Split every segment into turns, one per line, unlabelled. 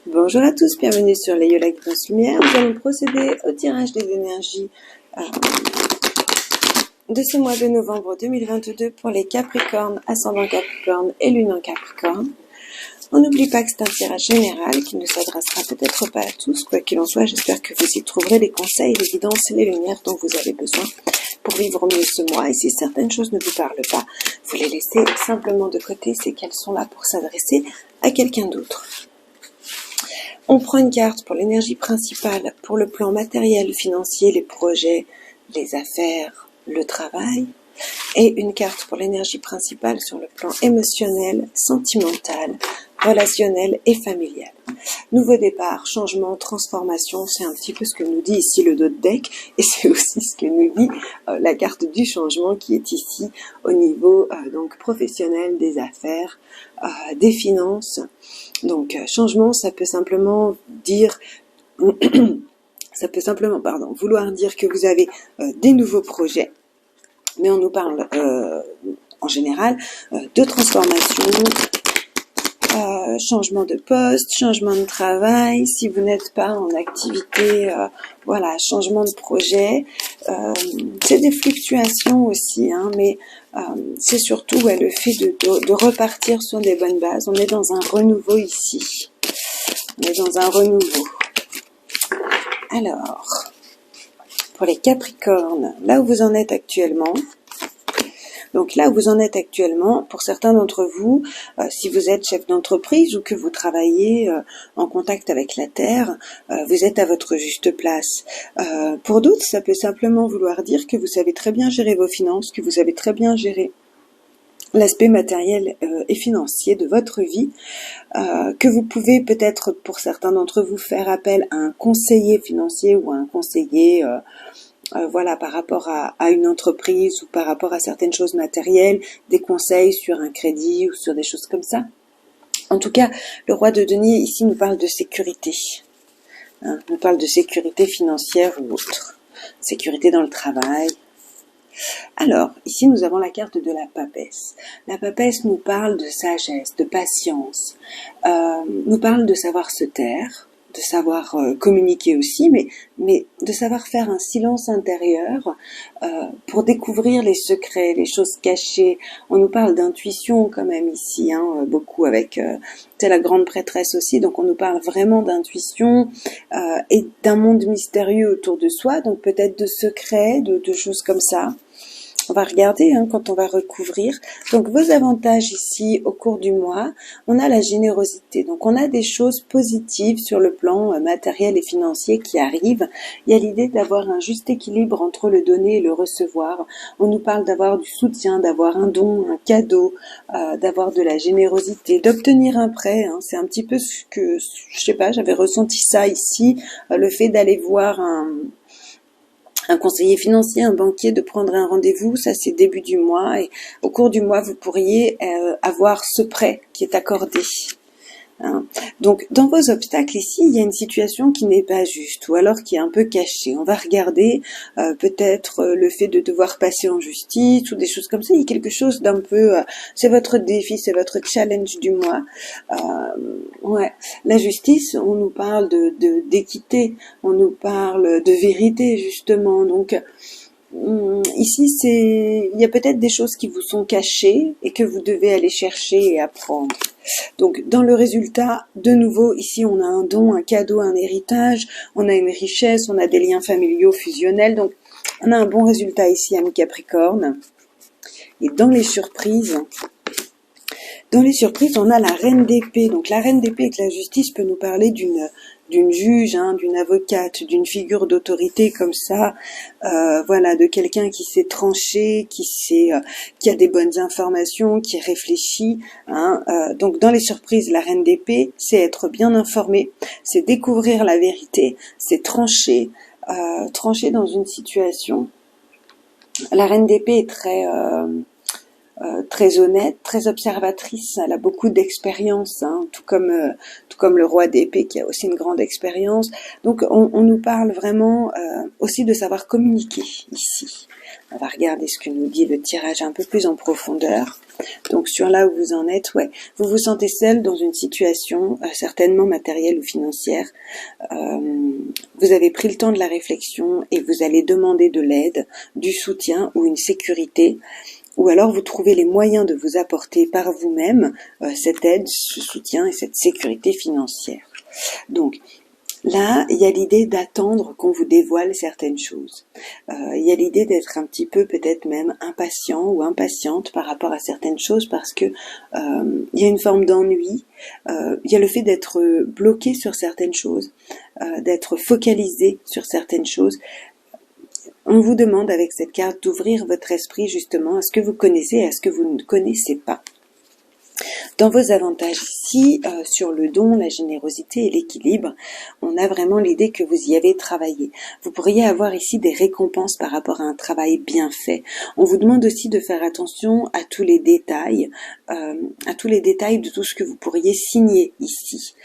Bonjour à tous, bienvenue sur les Yola Guidance Lumière. Nous allons procéder au tirage des énergies de ce mois de novembre 2022 pour les Capricornes, ascendant Capricorne et lune en Capricorne. On n'oublie pas que c'est un tirage général qui ne s'adressera peut-être pas à tous. Quoi qu'il en soit, j'espère que vous y trouverez les conseils, les guidances et les lumières dont vous avez besoin pour vivre mieux ce mois. Et si certaines choses ne vous parlent pas, vous les laissez simplement de côté, c'est qu'elles sont là pour s'adresser à quelqu'un d'autre. On prend une carte pour l'énergie principale, pour le plan matériel, financier, les projets, les affaires, le travail, et une carte pour l'énergie principale sur le plan émotionnel, sentimental, relationnel et familial. Nouveau départ, changement, transformation, c'est un petit peu ce que nous dit ici le dos de deck, et c'est aussi ce que nous dit la carte du changement qui est ici au niveau donc professionnel, des affaires, des finances. Donc changement, ça peut simplement dire vouloir dire que vous avez des nouveaux projets, mais on nous parle en général de transformation, changement de poste, changement de travail, si vous n'êtes pas en activité, voilà, changement de projet. C'est des fluctuations aussi, hein, mais c'est surtout le fait de repartir sur des bonnes bases. On est dans un renouveau ici. On est dans un renouveau. Alors, pour les Capricornes, là où vous en êtes actuellement, donc là où vous en êtes actuellement, pour certains d'entre vous, si vous êtes chef d'entreprise ou que vous travaillez en contact avec la terre, vous êtes à votre juste place. Pour d'autres, ça peut simplement vouloir dire que vous savez très bien gérer vos finances, que vous savez très bien gérer l'aspect matériel et financier de votre vie, que vous pouvez peut-être, pour certains d'entre vous, faire appel à un conseiller financier ou à un conseiller voilà, par rapport à une entreprise ou par rapport à certaines choses matérielles, des conseils sur un crédit ou sur des choses comme ça. En tout cas, le roi de denier ici nous parle de sécurité, hein, nous parle de sécurité financière ou autre, sécurité dans le travail. Alors, ici nous avons la carte de la papesse. La papesse nous parle de sagesse, de patience, nous parle de savoir se taire, de savoir communiquer aussi, mais de savoir faire un silence intérieur pour découvrir les secrets, les choses cachées. On nous parle d'intuition quand même ici, hein, beaucoup avec c'est la grande prêtresse aussi, donc on nous parle vraiment d'intuition et d'un monde mystérieux autour de soi, donc peut-être de secrets, de choses comme ça. On va regarder quand on va recouvrir. Donc vos avantages ici au cours du mois, on a la générosité. Donc on a des choses positives sur le plan matériel et financier qui arrivent. Il y a l'idée d'avoir un juste équilibre entre le donner et le recevoir. On nous parle d'avoir du soutien, d'avoir un don, un cadeau, d'avoir de la générosité, d'obtenir un prêt. Hein. C'est un petit peu ce que, je sais pas, j'avais ressenti ça ici, le fait d'aller voir un conseiller financier, un banquier, de prendre un rendez-vous, ça c'est début du mois, et au cours du mois vous pourriez avoir ce prêt qui est accordé. Hein. Donc dans vos obstacles ici, il y a une situation qui n'est pas juste ou alors qui est un peu cachée. On va regarder peut-être le fait de devoir passer en justice ou des choses comme ça. Il y a quelque chose d'un peu, c'est votre défi, c'est votre challenge du mois. Ouais, la justice, on nous parle d'équité, on nous parle de vérité justement. Donc ici, il y a peut-être des choses qui vous sont cachées et que vous devez aller chercher et apprendre. Donc, dans le résultat, de nouveau, ici, on a un don, un cadeau, un héritage, on a une richesse, on a des liens familiaux fusionnels. Donc, on a un bon résultat ici, ami Capricorne. Et dans les surprises, on a la reine d'épée. Donc, la reine d'épée avec la justice peut nous parler d'une juge, hein, d'une avocate, d'une figure d'autorité comme ça, voilà, de quelqu'un qui sait trancher, qui a des bonnes informations, qui réfléchit. Hein, donc dans les surprises, la reine d'épée, c'est être bien informé, c'est découvrir la vérité, c'est trancher dans une situation. La reine d'épée est très très honnête, très observatrice. Elle a beaucoup d'expérience, hein, tout comme le roi d'épée qui a aussi une grande expérience. Donc on nous parle vraiment aussi de savoir communiquer ici. On va regarder ce que nous dit le tirage un peu plus en profondeur. Donc sur là où vous en êtes, ouais, vous vous sentez seul dans une situation certainement matérielle ou financière. Vous avez pris le temps de la réflexion et vous allez demander de l'aide, du soutien ou une sécurité. Ou alors vous trouvez les moyens de vous apporter par vous-même cette aide, ce soutien et cette sécurité financière. Donc là, il y a l'idée d'attendre qu'on vous dévoile certaines choses. Il y a l'idée d'être un petit peu peut-être même impatient ou impatiente par rapport à certaines choses parce que il y a une forme d'ennui. Il y a le fait d'être bloqué sur certaines choses, d'être focalisé sur certaines choses. On vous demande avec cette carte d'ouvrir votre esprit justement à ce que vous connaissez et à ce que vous ne connaissez pas. Dans vos avantages ici, sur le don, la générosité et l'équilibre, on a vraiment l'idée que vous y avez travaillé. Vous pourriez avoir ici des récompenses par rapport à un travail bien fait. On vous demande aussi de faire attention à tous les détails, de tout ce que vous pourriez signer ici.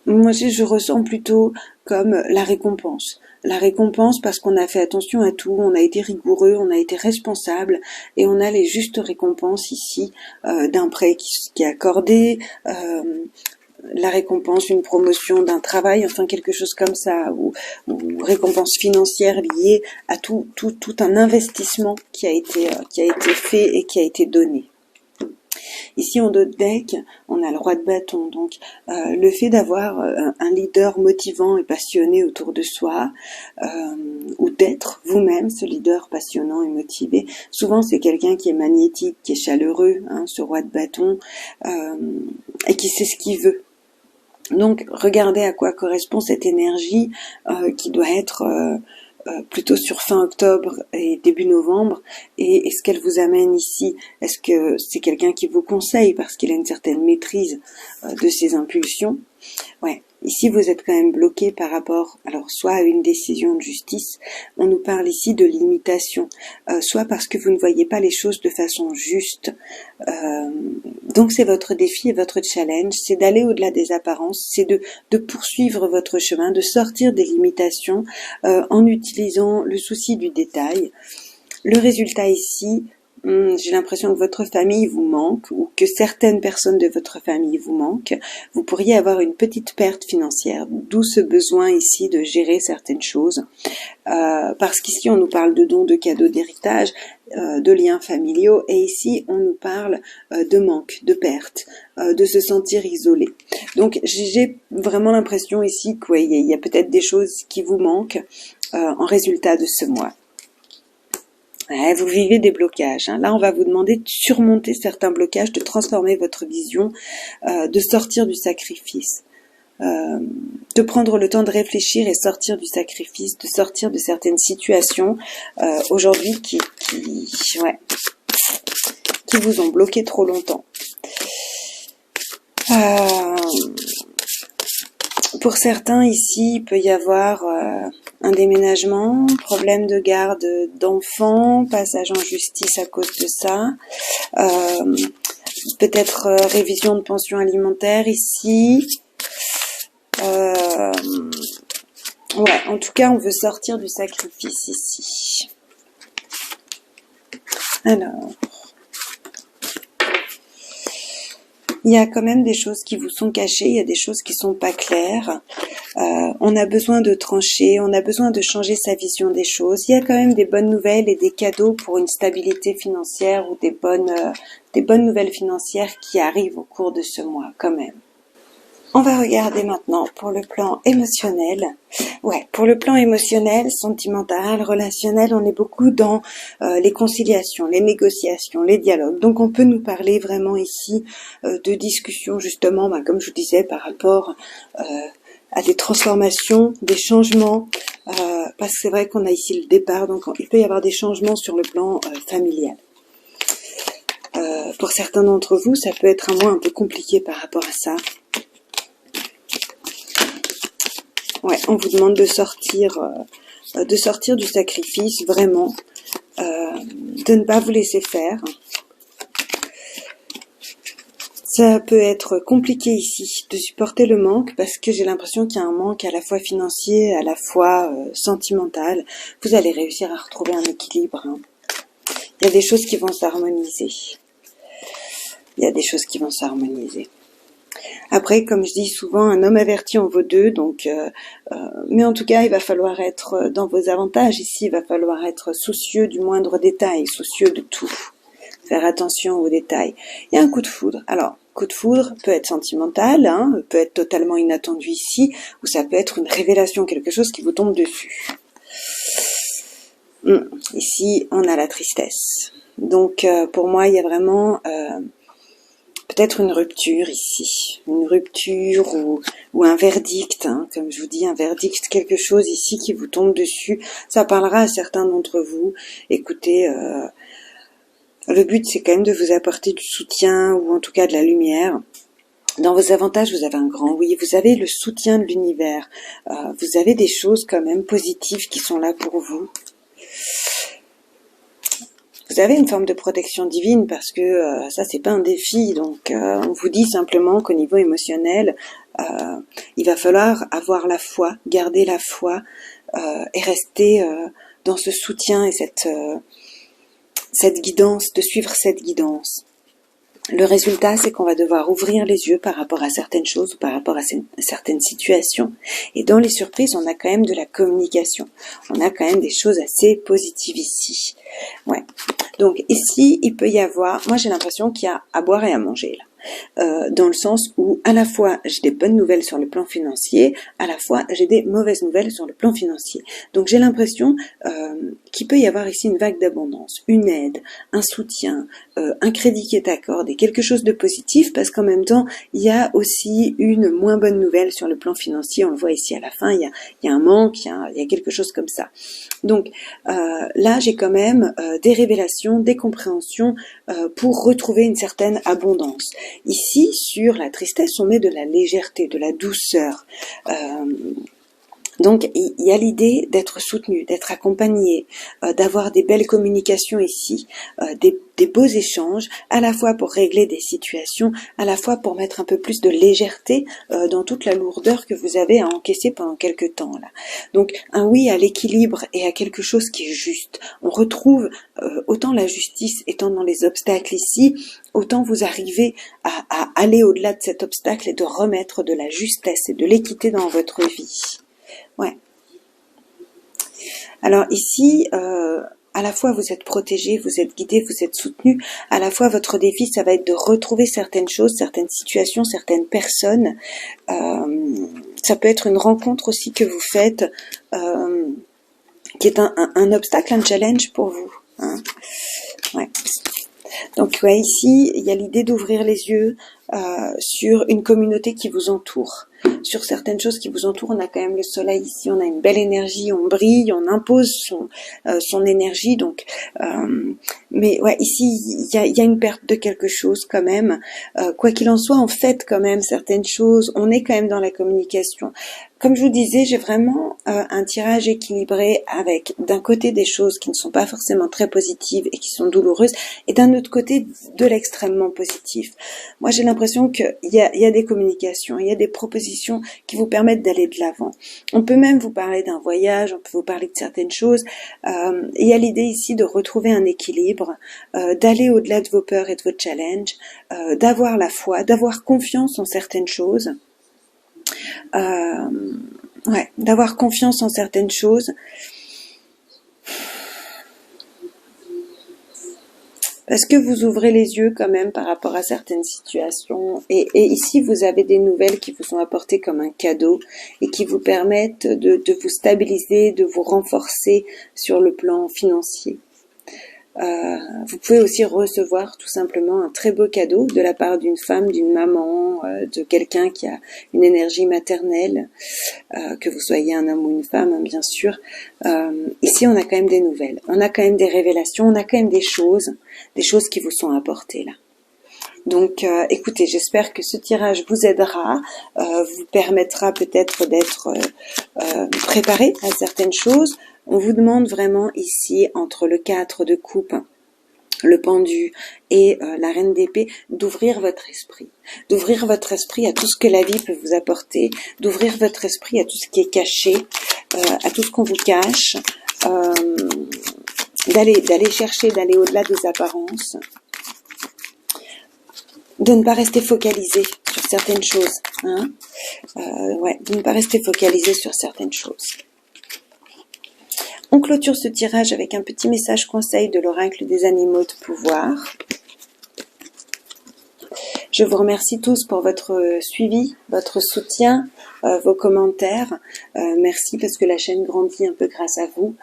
Moi, je ressens plutôt comme la récompense. La récompense parce qu'on a fait attention à tout, on a été rigoureux, on a été responsable et on a les justes récompenses ici d'un prêt qui est accordé, la récompense, une promotion d'un travail, enfin quelque chose comme ça, ou récompense financière liée à tout un investissement qui a été fait et qui a été donné. Ici en dos de deck, on a le roi de bâton, donc le fait d'avoir un leader motivant et passionné autour de soi, ou d'être vous-même ce leader passionnant et motivé. Souvent c'est quelqu'un qui est magnétique, qui est chaleureux, hein, ce roi de bâton, et qui sait ce qu'il veut. Donc regardez à quoi correspond cette énergie qui doit être plutôt sur fin octobre et début novembre, et ce qu'elle vous amène ici. Est-ce que c'est quelqu'un qui vous conseille parce qu'il a une certaine maîtrise de ses impulsions? Ouais, ici vous êtes quand même bloqué par rapport, alors soit à une décision de justice, on nous parle ici de limitation, soit parce que vous ne voyez pas les choses de façon juste. Donc c'est votre défi et votre challenge, c'est d'aller au-delà des apparences, c'est de poursuivre votre chemin, de sortir des limitations en utilisant le souci du détail. Le résultat ici, j'ai l'impression que votre famille vous manque ou que certaines personnes de votre famille vous manquent. Vous pourriez avoir une petite perte financière, d'où ce besoin ici de gérer certaines choses. Parce qu'ici on nous parle de dons, de cadeaux, d'héritage, de liens familiaux, et ici on nous parle de manque, de perte, de se sentir isolé. Donc j'ai vraiment l'impression ici qu'il y a peut-être des choses qui vous manquent en résultat de ce mois. Ouais, vous vivez des blocages. Hein. Là, on va vous demander de surmonter certains blocages, de transformer votre vision, de sortir du sacrifice, de prendre le temps de réfléchir et sortir du sacrifice, de sortir de certaines situations aujourd'hui qui vous ont bloqué trop longtemps. Pour certains ici, il peut y avoir un déménagement, problème de garde d'enfants, passage en justice à cause de ça, peut-être révision de pension alimentaire ici. Ouais, en tout cas, on veut sortir du sacrifice ici. Alors, il y a quand même des choses qui vous sont cachées, il y a des choses qui sont pas claires. On a besoin de trancher, on a besoin de changer sa vision des choses. Il y a quand même des bonnes nouvelles et des cadeaux pour une stabilité financière ou des bonnes nouvelles financières qui arrivent au cours de ce mois quand même. On va regarder maintenant pour le plan émotionnel. Ouais, pour le plan émotionnel, sentimental, relationnel, on est beaucoup dans les conciliations, les négociations, les dialogues. Donc on peut nous parler vraiment ici de discussions justement, comme je vous disais, par rapport à des transformations, des changements, parce que c'est vrai qu'on a ici le départ, donc il peut y avoir des changements sur le plan familial. Pour certains d'entre vous, ça peut être un mois un peu compliqué par rapport à ça. Ouais, on vous demande de sortir du sacrifice, vraiment. de ne pas vous laisser faire. Ça peut être compliqué ici de supporter le manque parce que j'ai l'impression qu'il y a un manque à la fois financier, à la fois sentimental. Vous allez réussir à retrouver un équilibre. Hein. Il y a des choses qui vont s'harmoniser. Il y a des choses qui vont s'harmoniser. Après, comme je dis souvent, un homme averti en vaut deux. Donc, mais en tout cas, il va falloir être dans vos avantages. Ici, il va falloir être soucieux du moindre détail, soucieux de tout. Faire attention aux détails. Il y a un coup de foudre. Alors, coup de foudre peut être sentimental, hein, peut être totalement inattendu ici, ou ça peut être une révélation, quelque chose qui vous tombe dessus. Ici, on a la tristesse. Donc, pour moi, il y a vraiment peut-être une rupture ici. Une rupture ou un verdict, hein, comme je vous dis, un verdict, quelque chose ici qui vous tombe dessus. Ça parlera à certains d'entre vous. Écoutez... le but, c'est quand même de vous apporter du soutien ou en tout cas de la lumière. Dans vos avantages, vous avez un grand oui. Vous avez le soutien de l'univers. Vous avez des choses quand même positives qui sont là pour vous. Vous avez une forme de protection divine parce que ça, c'est pas un défi. Donc, on vous dit simplement qu'au niveau émotionnel, il va falloir avoir la foi, garder la foi et rester dans ce soutien et cette guidance, de suivre cette guidance. Le résultat, c'est qu'on va devoir ouvrir les yeux par rapport à certaines choses ou par rapport à certaines situations. Et dans les surprises, on a quand même de la communication. On a quand même des choses assez positives ici. Ouais. Donc ici, il peut y avoir, moi j'ai l'impression qu'il y a à boire et à manger là. Dans le sens où à la fois j'ai des bonnes nouvelles sur le plan financier, à la fois j'ai des mauvaises nouvelles sur le plan financier. Donc j'ai l'impression qu'il peut y avoir ici une vague d'abondance, une aide, un soutien, un crédit qui est accordé, quelque chose de positif, parce qu'en même temps il y a aussi une moins bonne nouvelle sur le plan financier. On le voit ici à la fin, il y a un manque, il y a quelque chose comme ça. Donc là j'ai quand même des révélations, des compréhensions pour retrouver une certaine abondance. Ici, sur la tristesse, on met de la légèreté, de la douceur. Donc, il y a l'idée d'être soutenu, d'être accompagné, d'avoir des belles communications ici, des beaux échanges, à la fois pour régler des situations, à la fois pour mettre un peu plus de légèreté dans toute la lourdeur que vous avez à encaisser pendant quelque temps là. Donc, un oui à l'équilibre et à quelque chose qui est juste. On retrouve autant la justice étant dans les obstacles ici, autant vous arrivez à aller au-delà de cet obstacle et de remettre de la justesse et de l'équité dans votre vie. Ouais. Alors ici, à la fois vous êtes protégé, vous êtes guidé, vous êtes soutenu. À la fois votre défi, ça va être de retrouver certaines choses, certaines situations, certaines personnes. Ça peut être une rencontre aussi que vous faites, qui est un obstacle, un challenge pour vous. Hein. Ouais. Donc ouais, ici, il y a l'idée d'ouvrir les yeux sur une communauté qui vous entoure. Sur certaines choses qui vous entourent, on a quand même le soleil ici, on a une belle énergie, on brille, on impose son énergie. Donc, mais ouais, ici il y a une perte de quelque chose quand même. Quoi qu'il en soit, on fait quand même certaines choses. On est quand même dans la communication. Comme je vous disais, j'ai vraiment un tirage équilibré avec d'un côté des choses qui ne sont pas forcément très positives et qui sont douloureuses, et d'un autre côté de l'extrêmement positif. Moi, j'ai l'impression qu'il y a des communications, il y a des propositions qui vous permettent d'aller de l'avant. On peut même vous parler d'un voyage, on peut vous parler de certaines choses. Il y a l'idée ici de retrouver un équilibre, d'aller au-delà de vos peurs et de vos challenges, d'avoir la foi, d'avoir confiance en certaines choses. Ouais, d'avoir confiance en certaines choses. Parce que vous ouvrez les yeux quand même par rapport à certaines situations. Et ici, vous avez des nouvelles qui vous sont apportées comme un cadeau et qui vous permettent de vous stabiliser, de vous renforcer sur le plan financier. Vous pouvez aussi recevoir tout simplement un très beau cadeau de la part d'une femme, d'une maman, de quelqu'un qui a une énergie maternelle, que vous soyez un homme ou une femme, hein, bien sûr. Ici, on a quand même des nouvelles, on a quand même des révélations, on a quand même des choses qui vous sont apportées là. Donc, écoutez, j'espère que ce tirage vous aidera, vous permettra peut-être d'être préparé à certaines choses, On vous demande vraiment ici, entre le 4 de coupe, le pendu et la reine d'épée, d'ouvrir votre esprit. D'ouvrir votre esprit à tout ce que la vie peut vous apporter, d'ouvrir votre esprit à tout ce qui est caché, à tout ce qu'on vous cache, d'aller chercher, d'aller au-delà des apparences, de ne pas rester focalisé sur certaines choses, hein, de ne pas rester focalisé sur certaines choses. On clôture ce tirage avec un petit message conseil de l'oracle des animaux de pouvoir. Je vous remercie tous pour votre suivi, votre soutien, vos commentaires. Merci parce que la chaîne grandit un peu grâce à vous.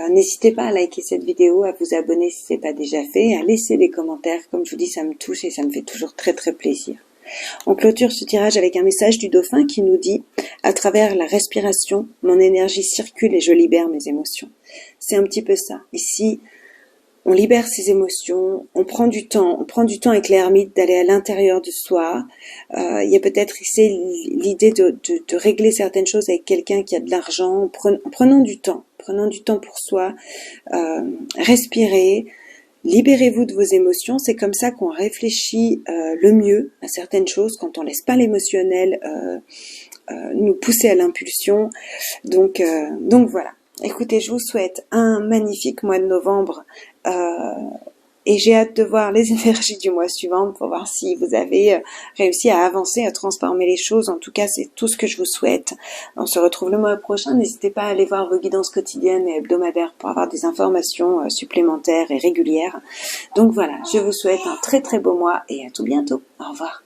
N'hésitez pas à liker cette vidéo, à vous abonner si ce n'est pas déjà fait, à laisser des commentaires. Comme je vous dis, ça me touche et ça me fait toujours très très plaisir. On clôture ce tirage avec un message du dauphin qui nous dit « À travers la respiration, mon énergie circule et je libère mes émotions. » C'est un petit peu ça. Ici, on libère ses émotions, on prend du temps avec l'ermite d'aller à l'intérieur de soi. Il y a peut-être ici l'idée de régler certaines choses avec quelqu'un qui a de l'argent. Prenons du temps pour soi, respirez, libérez-vous de vos émotions. C'est comme ça qu'on réfléchit le mieux à certaines choses, quand on laisse pas l'émotionnel nous pousser à l'impulsion. Donc voilà. Écoutez, je vous souhaite un magnifique mois de novembre et j'ai hâte de voir les énergies du mois suivant pour voir si vous avez réussi à avancer, à transformer les choses. En tout cas, c'est tout ce que je vous souhaite. On se retrouve le mois prochain. N'hésitez pas à aller voir vos guidances quotidiennes et hebdomadaires pour avoir des informations supplémentaires et régulières. Donc voilà, je vous souhaite un très très beau mois et à tout bientôt. Au revoir.